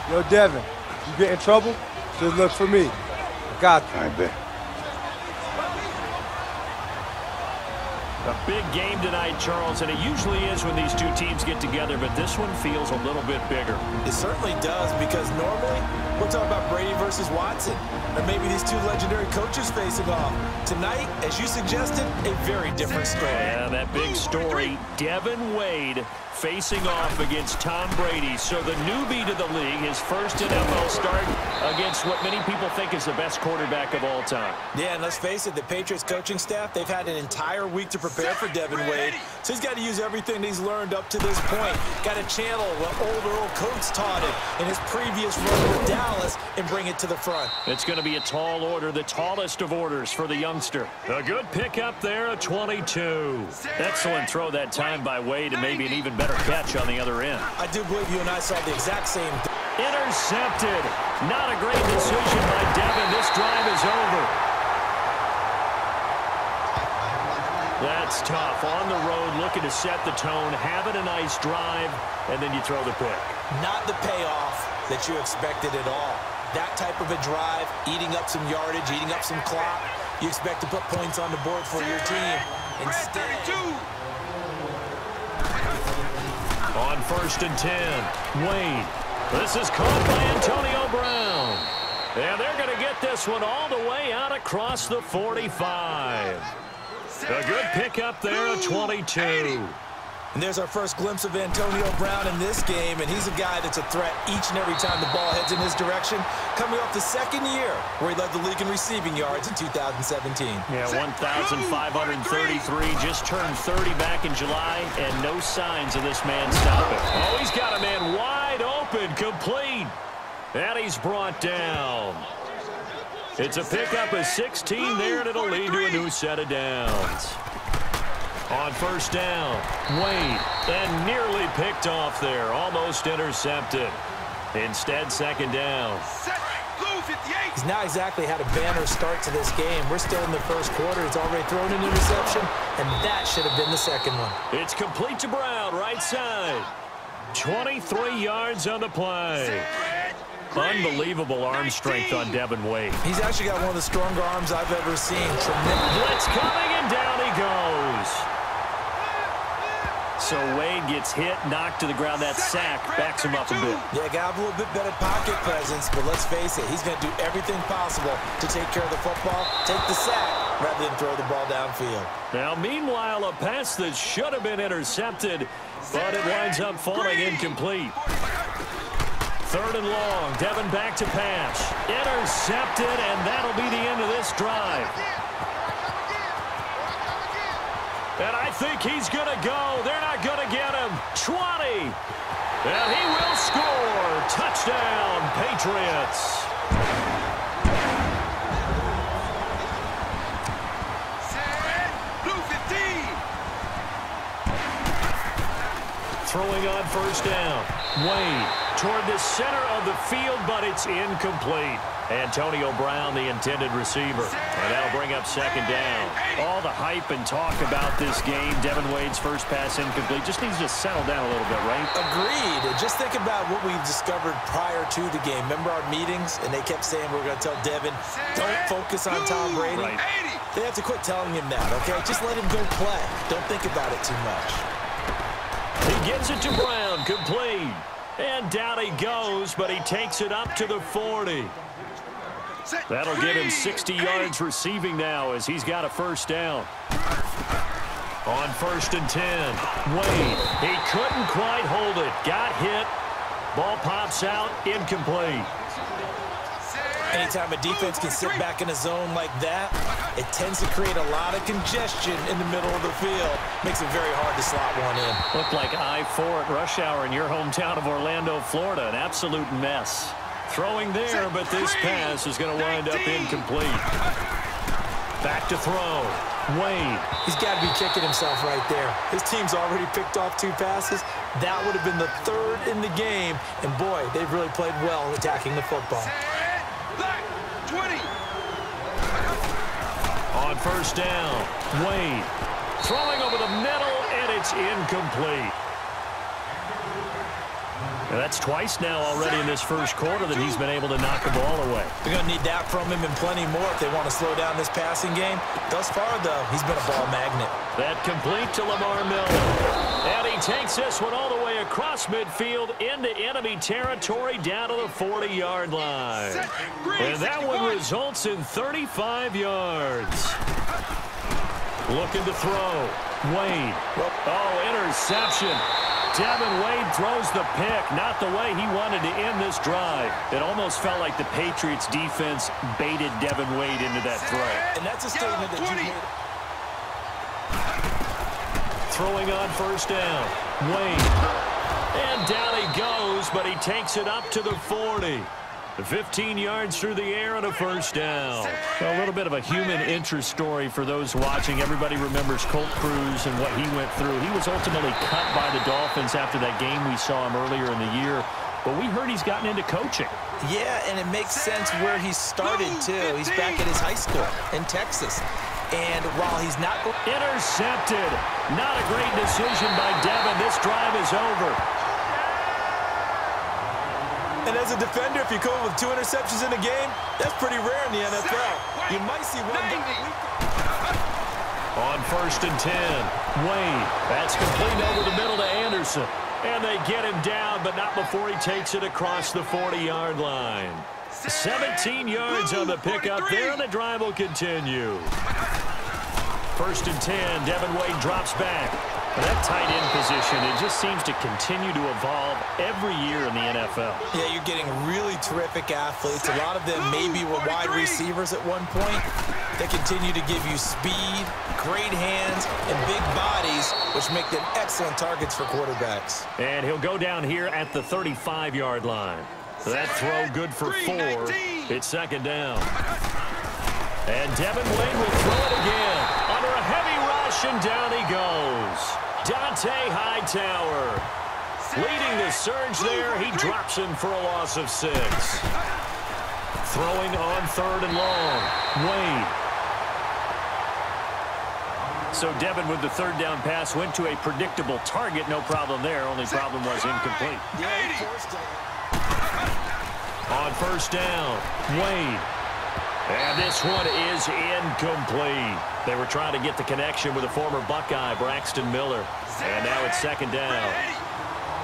Yo, Devin, you get in trouble, just look for me. I got you. I bet. A big game tonight, Charles, and it usually is when these two teams get together, but this one feels a little bit bigger. It certainly does, because normally we're talking about Brady versus Watson, or maybe these two legendary coaches facing off. Tonight, as you suggested, a very different story. Yeah, that big story, Devin Wade facing off against Tom Brady. So the newbie to the league, his first NFL start against what many people think is the best quarterback of all time. Yeah, and let's face it, the Patriots coaching staff, they've had an entire week to prepare for Devin Wade. So he's got to use everything he's learned up to this point. Got to channel what old Earl Coates taught him in his previous run with Dallas and bring it to the front. It's going to be a tall order, the tallest of orders for the youngster. A good pickup there, a 22. Excellent throw that time by Wade, and maybe an even better catch on the other end. I do believe you and I saw the exact same. Intercepted. Not a great decision by Devin. This drive is over. That's tough. On the road, looking to set the tone, having a nice drive, and then you throw the pick. Not the payoff that you expected at all. That type of a drive, eating up some yardage, eating up some clock. You expect to put points on the board for your team. Instead, on 1st and 10, Wade. This is caught by Antonio Brown. And they're going to get this one all the way out across the 45. A good pickup there, a 22. And there's our first glimpse of Antonio Brown in this game, and he's a guy that's a threat each and every time the ball heads in his direction, coming off the second year where he led the league in receiving yards in 2017. Yeah, 1,533, just turned 30 back in July, and no signs of this man stopping. Oh, he's got a man wide open, complete, and he's brought down. It's a pickup of 16 there, and it'll lead to a new set of downs. On 1st down, Wade, and nearly picked off there, almost intercepted. Instead, 2nd down. He's not exactly had a banner start to this game. We're still in the first quarter. He's already thrown an interception, and that should have been the second one. It's complete to Brown, right side. 23 yards on the play. Unbelievable arm strength on Devin Wade. He's actually got one of the stronger arms I've ever seen. Tremendous. Blitz coming, and down he goes. So Wade gets hit, knocked to the ground. That sack backs him up a bit. Yeah, got a little bit better pocket presence, but let's face it, he's going to do everything possible to take care of the football, take the sack, rather than throw the ball downfield. Now, meanwhile, a pass that should have been intercepted, but it winds up falling incomplete. 3rd and long, Devin back to pass. Intercepted, and that'll be the end of this drive. And I think he's going to go. They're not going to get him. 20. And he will score. Touchdown, Patriots. Blue 15. Throwing on 1st down. Wade toward the center of the field, but it's incomplete. Antonio Brown, the intended receiver. And that'll bring up 2nd down. All the hype and talk about this game. Devin Wade's first pass incomplete. Just needs to settle down a little bit, right? Agreed. And just think about what we've discovered prior to the game. Remember our meetings? And they kept saying we're going to tell Devin, don't focus on Tom Brady. Right. They have to quit telling him that, okay? Just let him go play. Don't think about it too much. He gets it to Brown, complete. And down he goes, but he takes it up to the 40. That'll give him 60 yards receiving now as he's got a 1st down. On 1st and 10, Wade, he couldn't quite hold it. Got hit. Ball pops out, incomplete. Anytime a defense can sit back in a zone like that, it tends to create a lot of congestion in the middle of the field. Makes it very hard to slot one in. Looked like I-4 at rush hour in your hometown of Orlando, Florida. An absolute mess. Throwing there, but this pass is going to wind up incomplete. Back to throw. Wade. He's got to be kicking himself right there. His team's already picked off 2 passes. That would have been the 3rd in the game. And, boy, they've really played well attacking the football. 20. On 1st down, Wade throwing over the middle, and it's incomplete. And that's twice now already in this first quarter that he's been able to knock the ball away. They're going to need that from him and plenty more if they want to slow down this passing game. Thus far, though, he's been a ball magnet. That complete to Lamar Miller. And he takes this one all the way across midfield into enemy territory down to the 40-yard line. And that one results in 35 yards. Looking to throw. Wade. Oh, interception. Devin Wade throws the pick. Not the way he wanted to end this drive. It almost felt like the Patriots defense baited Devin Wade into that throw. And that's a statement that you made. Throwing on first down. Wade. And down he goes, but he takes it up to the 40. 15 yards through the air and a first down. A little bit of a human interest story for those watching. Everybody remembers Colt Cruz and what he went through. He was ultimately cut by the Dolphins after that game we saw him earlier in the year. But we heard he's gotten into coaching. Yeah, and it makes sense where he started, too. He's back at his high school in Texas. And while he's not... Intercepted. Not a great decision by Devin. This drive is over. And as a defender, if you come with 2 interceptions in a game, that's pretty rare in the NFL. You might see one game. On first and 10, Wade. That's complete over the middle to Anderson. And they get him down, but not before he takes it across the 40-yard line. 17 yards on the pickup there, and the drive will continue. First and 10, Devin Wade drops back. That tight end position, it just seems to continue to evolve every year in the NFL. Yeah, you're getting really terrific athletes. A lot of them maybe were wide receivers at one point. They continue to give you speed, great hands, and big bodies, which make them excellent targets for quarterbacks. And he'll go down here at the 35-yard line. That throw good for 4. It's second down. And Devin Wade will throw it again. Under a heavy rush, and down he goes. Dante Hightower leading the surge there. He drops him for a loss of 6. Throwing on third and long. Wade. So Devin with the third down pass went to a predictable target. No problem there. Only problem was incomplete. On first down, Wade. And this one is incomplete. They were trying to get the connection with a former Buckeye, Braxton Miller. And now it's second down.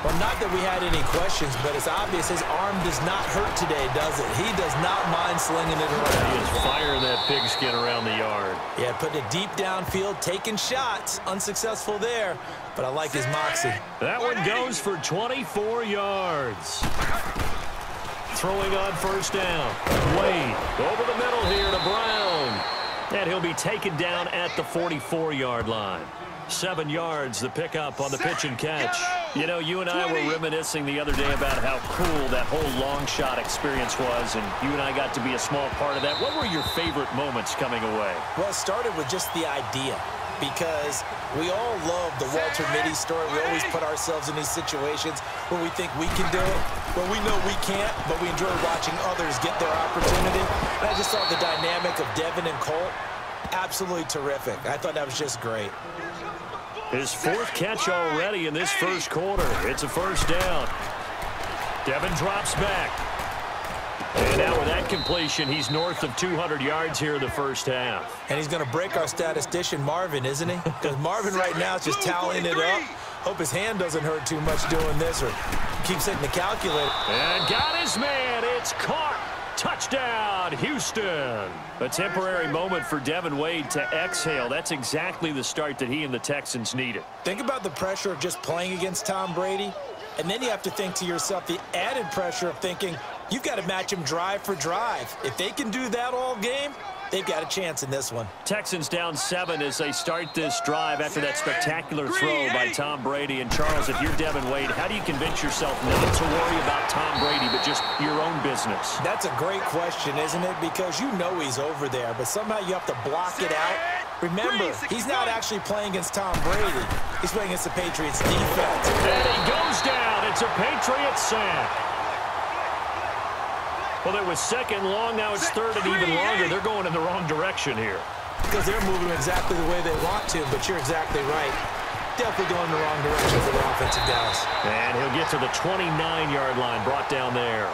Well, not that we had any questions, but it's obvious his arm does not hurt today, does it? He does not mind slinging it around. He is firing that pigskin around the yard. Yeah, putting it deep downfield, taking shots. Unsuccessful there, but I like his moxie. That one goes for 24 yards. Throwing on first down. Wade over the middle here to Brown. And he'll be taken down at the 44-yard line. 7 yards, the pickup on the pitch and catch. You know, you and I were reminiscing the other day about how cool that whole long shot experience was, and you and I got to be a small part of that. What were your favorite moments coming away? Well, it started with just the idea, because we all love the Walter Mitty story. We always put ourselves in these situations where we think we can do it, but we know we can't, but we enjoy watching others get their opportunity. And I just thought the dynamic of Devin and Colt, absolutely terrific. I thought that was just great. His 4th catch already in this first quarter. It's a first down. Devin drops back. And now with that completion, he's north of 200 yards here in the first half. And he's going to break our statistician, Marvin, isn't he? Because Marvin right now is just tallying it up. Hope his hand doesn't hurt too much doing this or keeps hitting the calculator. And got his man. It's caught. Touchdown, Houston. A temporary moment for Devin Wade to exhale. That's exactly the start that he and the Texans needed. Think about the pressure of just playing against Tom Brady. And then you have to think to yourself the added pressure of thinking, you've got to match him drive for drive. If they can do that all game, they've got a chance in this one. Texans down 7 as they start this drive after that spectacular throw by Tom Brady. And Charles, if you're Devin Wade, how do you convince yourself not to worry about Tom Brady, but just your own business? That's a great question, isn't it? Because you know he's over there, but somehow you have to block it out. Remember, he's not actually playing against Tom Brady. He's playing against the Patriots defense. And he goes down. It's a Patriots sack. Well, it was second long. Now it's third and even longer. They're going in the wrong direction here. Because they're moving exactly the way they want to, but you're exactly right. Definitely going in the wrong direction for the offensive guys. And he'll get to the 29-yard line, brought down there.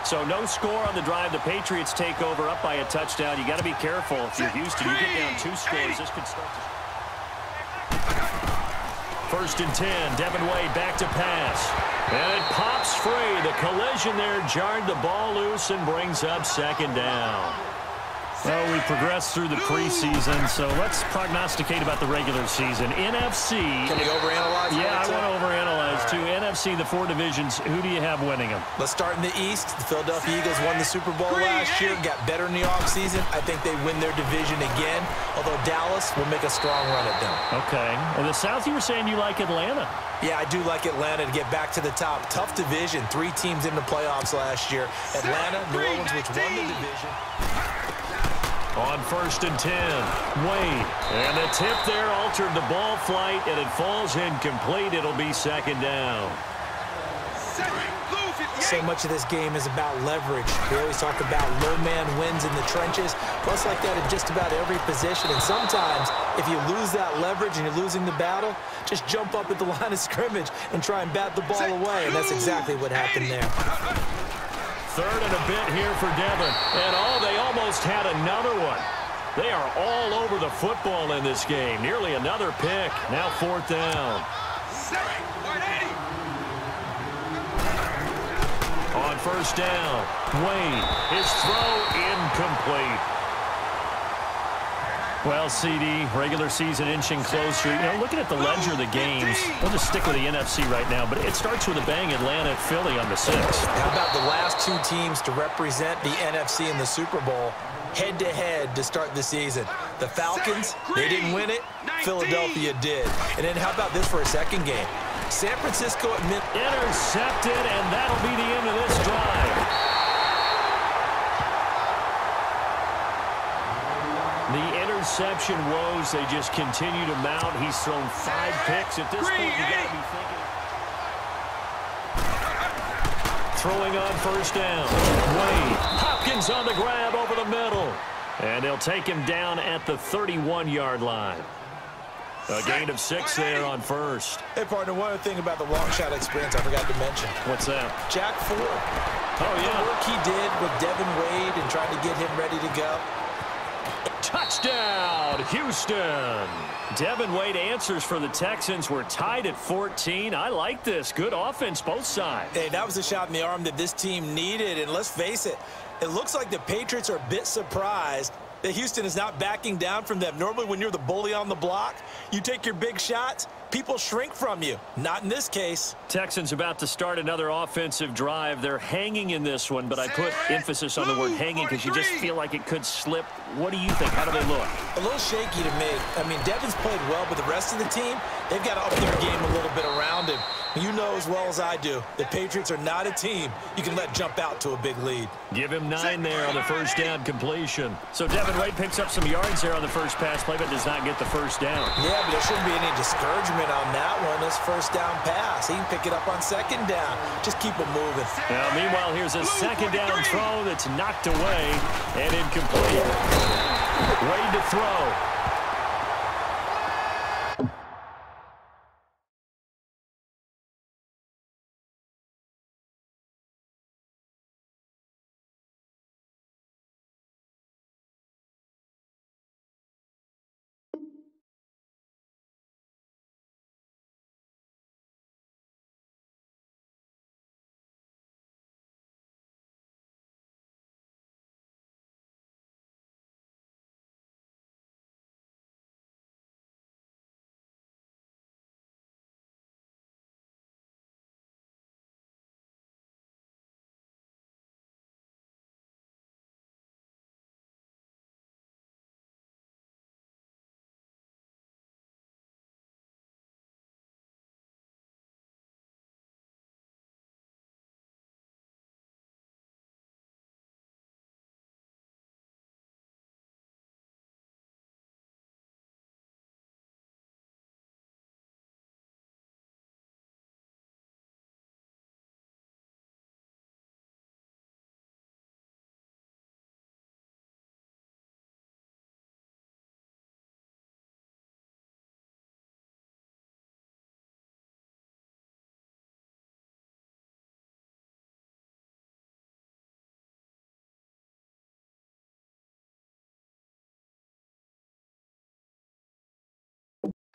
So no score on the drive. The Patriots take over up by a touchdown. You got to be careful. If you're Houston, you get down 2 scores. This could start to... 1st and 10. Devin Wade back to pass. And it pops free. The collision there jarred the ball loose and brings up 2nd down. Well, we progressed through the preseason, so let's prognosticate about the regular season. NFC. Can we overanalyze? Yeah, I want to overanalyze, too. NFC, the 4 divisions, who do you have winning them? Let's start in the East. The Philadelphia Eagles won the Super Bowl last year, got better in the offseason. I think they win their division again, although Dallas will make a strong run at them. Okay. And the South, you were saying you like Atlanta. Yeah, I do like Atlanta to get back to the top. Tough division. 3 teams in the playoffs last year. Atlanta, New Orleans, which won the division. On 1st and 10, Wade. And the tip there altered the ball flight, and it falls incomplete. It'll be 2nd down. So much of this game is about leverage. We always talk about low man wins in the trenches. Plus like that in just about every position. And sometimes, if you lose that leverage and you're losing the battle, just jump up at the line of scrimmage and try and bat the ball away. And that's exactly what happened there. 3rd and a bit here for Devin. And, they almost had another one. They are all over the football in this game. Nearly another pick. Now 4th down. On 1st down, Wade. His throw incomplete. Well, CD, regular season inching closer. You know, looking at the ledger of the games, we'll just stick with the NFC right now, but it starts with a bang, Atlanta at Philly on the 6th. How about the last 2 teams to represent the NFC in the Super Bowl head-to-head to start the season? The Falcons, they didn't win it. Philadelphia did. And then how about this for a second game? San Francisco intercepted, and that'll be the end of this drive. The interception woes, they just continue to mount. He's thrown 5 picks at this point. You got to be thinking. Throwing on 1st down. Wade. Hopkins on the grab over the middle. And they'll take him down at the 31-yard line. A gain of 6 there on 1st. Hey, partner, one other thing about the long shot experience I forgot to mention. What's that? Jack Ford. Oh, yeah. The work he did with Devin Wade and trying to get him ready to go. Touchdown, Houston. Devin Wade answers for the Texans. We're tied at 14. I like this. Good offense, both sides. Hey, that was a shot in the arm that this team needed. And let's face it, it looks like the Patriots are a bit surprised that Houston is not backing down from them. Normally, when you're the bully on the block, you take your big shots, people shrink from you. Not in this case. Texans about to start another offensive drive. They're hanging in this one, but I put emphasis on the word hanging because you just feel like it could slip. What do you think? How do they look? A little shaky to me. I mean, Devin's played well, but the rest of the team, they've got to up their game a little bit around him. You know as well as I do, the Patriots are not a team you can let jump out to a big lead. Give him 9 there on the 1st down completion. So Devin Wade picks up some yards there on the first pass play, but does not get the 1st down. Yeah, but there shouldn't be any discouragement on that one. This 1st down pass, he can pick it up on 2nd down. Just keep it moving. Now, meanwhile, here's a 2nd down throw that's knocked away and incomplete. Wade to throw.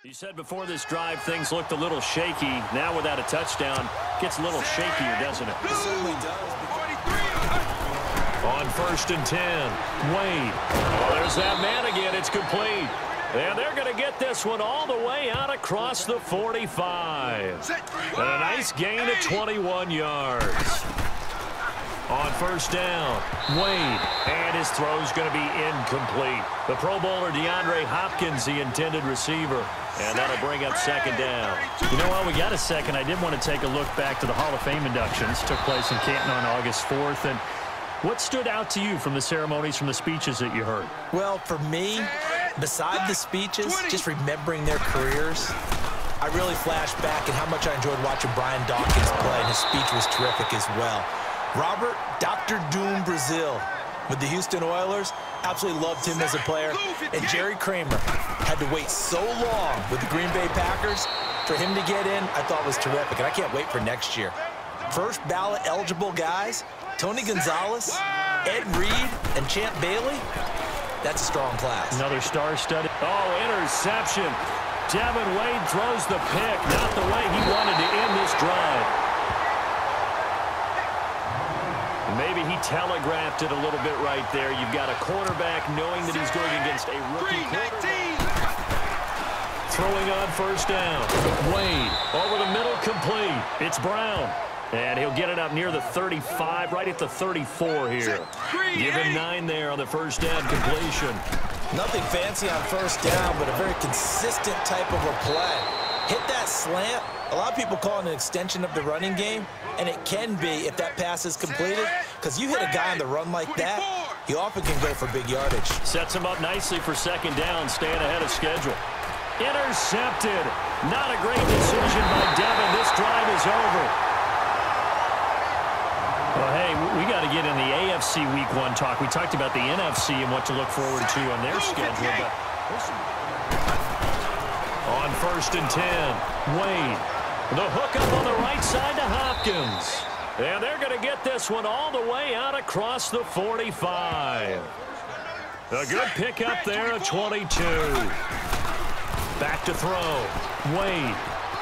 You said before this drive things looked a little shaky. Now without a touchdown, gets a little shakier, doesn't it? It certainly does. On 1st and 10, Wade. Oh, there's that man again. It's complete. And they're going to get this one all the way out across the 45. And a nice gain of 21 yards. On 1st down, Wade, and his throw's going to be incomplete. The Pro Bowler DeAndre Hopkins, the intended receiver, and that'll bring up 2nd down. You know what, we got a second. I did want to take a look back to the Hall of Fame inductions. Took place in Canton on August 4th, and what stood out to you from the ceremonies, from the speeches that you heard? Well, for me, beside the speeches, just remembering their careers, I really flashed back at how much I enjoyed watching Brian Dawkins play, and his speech was terrific as well. Robert Dr. Doom Brazil with the Houston Oilers, absolutely loved him as a player. And Jerry Kramer had to wait so long with the Green Bay Packers. For him to get in, I thought was terrific, and I can't wait for next year. First ballot eligible guys, Tony Gonzalez, Ed Reed, and Champ Bailey. That's a strong class. Another star-studded. Oh, interception. Devin Wade throws the pick, not the way he wanted to end this drive. Maybe he telegraphed it a little bit right there. You've got a quarterback knowing that he's going against a rookie quarterback. Throwing on 1st down. Wade over the middle, complete. It's Brown. And he'll get it up near the 35, right at the 34 here. Give him 9 there on the 1st down completion. Nothing fancy on 1st down, but a very consistent type of a play. Hit that slant. A lot of people call it an extension of the running game, and it can be if that pass is completed, because you hit a guy on the run like that, he often can go for big yardage. Sets him up nicely for 2nd down, staying ahead of schedule. Intercepted. Not a great decision by Devin. This drive is over. Well, hey, we got to get in the AFC Week 1 talk. We talked about the NFC and what to look forward to on their schedule, but on 1st and 10, Wade. The hook up on the right side to Hopkins. And they're going to get this one all the way out across the 45. A good pickup there at 22. Back to throw. Wade.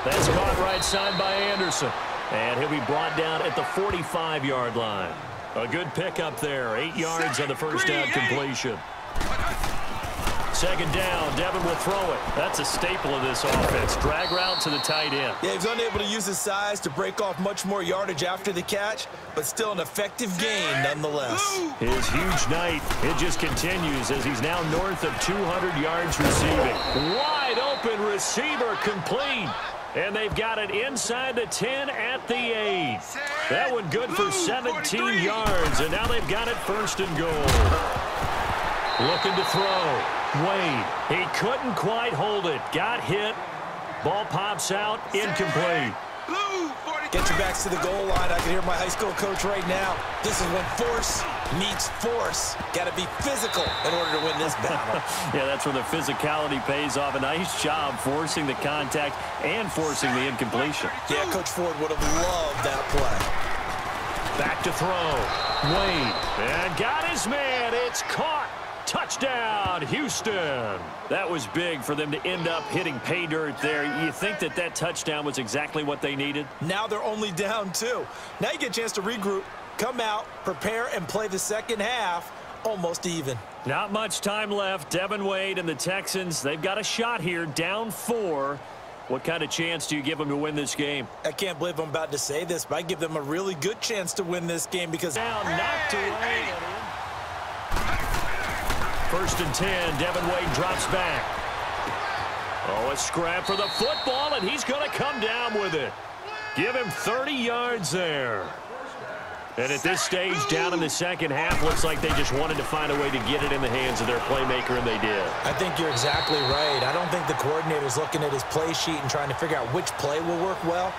That's caught right side by Anderson. And he'll be brought down at the 45-yard line. A good pickup there. 8 yards on the 1st down completion. 2nd down, Devin will throw it. That's a staple of this offense. Drag route to the tight end. Yeah, he's unable to use his size to break off much more yardage after the catch, but still an effective gain nonetheless. His huge night, it just continues as he's now north of 200 yards receiving. Wide open receiver, complete. And they've got it inside the 10 at the 8. That one good for 17 yards, and now they've got it 1st and goal. Looking to throw. Wade, he couldn't quite hold it. Got hit. Ball pops out. Incomplete. Get your backs to the goal line. I can hear my high school coach right now. This is when force meets force. Got to be physical in order to win this battle. Yeah, that's where the physicality pays off. A nice job forcing the contact and forcing the incompletion. Yeah, Coach Ford would have loved that play. Back to throw. Wade. And got his man. It's caught. Touchdown, Houston. That was big for them to end up hitting pay dirt there. You think that that touchdown was exactly what they needed? Now they're only down 2. Now you get a chance to regroup, come out, prepare, and play the second half almost even. Not much time left. Devin Wade and the Texans, they've got a shot here, down 4. What kind of chance do you give them to win this game? I can't believe I'm about to say this, but I give them a really good chance to win this game because... Down, knocked away. 1st and 10, Devin Wade drops back. Oh, a scrap for the football, and he's going to come down with it. Give him 30 yards there. And at this stage, down in the second half, looks like they just wanted to find a way to get it in the hands of their playmaker, and they did. I think you're exactly right. I don't think the coordinator's looking at his play sheet and trying to figure out which play will work well.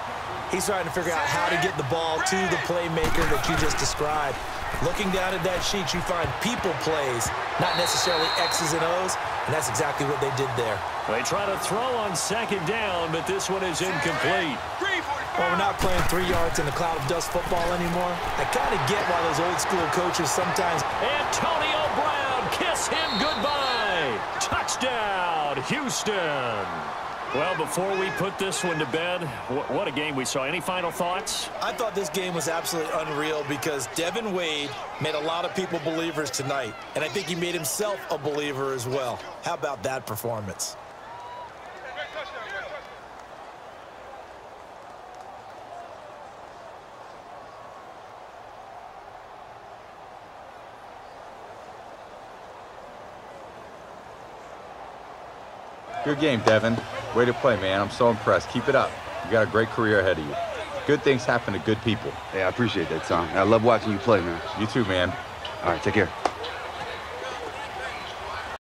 He's trying to figure out how to get the ball to the playmaker that you just described. Looking down at that sheet, you find people plays, not necessarily X's and O's, and that's exactly what they did there. They try to throw on 2nd down, but this one is incomplete. Well, we're not playing 3 yards in a cloud of dust football anymore. I kind of get why those old school coaches sometimes... Antonio Brown, kiss him goodbye. Touchdown, Houston. Well, before we put this one to bed, what a game we saw. Any final thoughts? I thought this game was absolutely unreal because Devin Wade made a lot of people believers tonight, and I think he made himself a believer as well. How about that performance? Good game, Devin. Way to play, man. I'm so impressed. Keep it up. You got a great career ahead of you. Good things happen to good people. Hey, I appreciate that, Tom. I love watching you play, man. You too, man. All right, take care.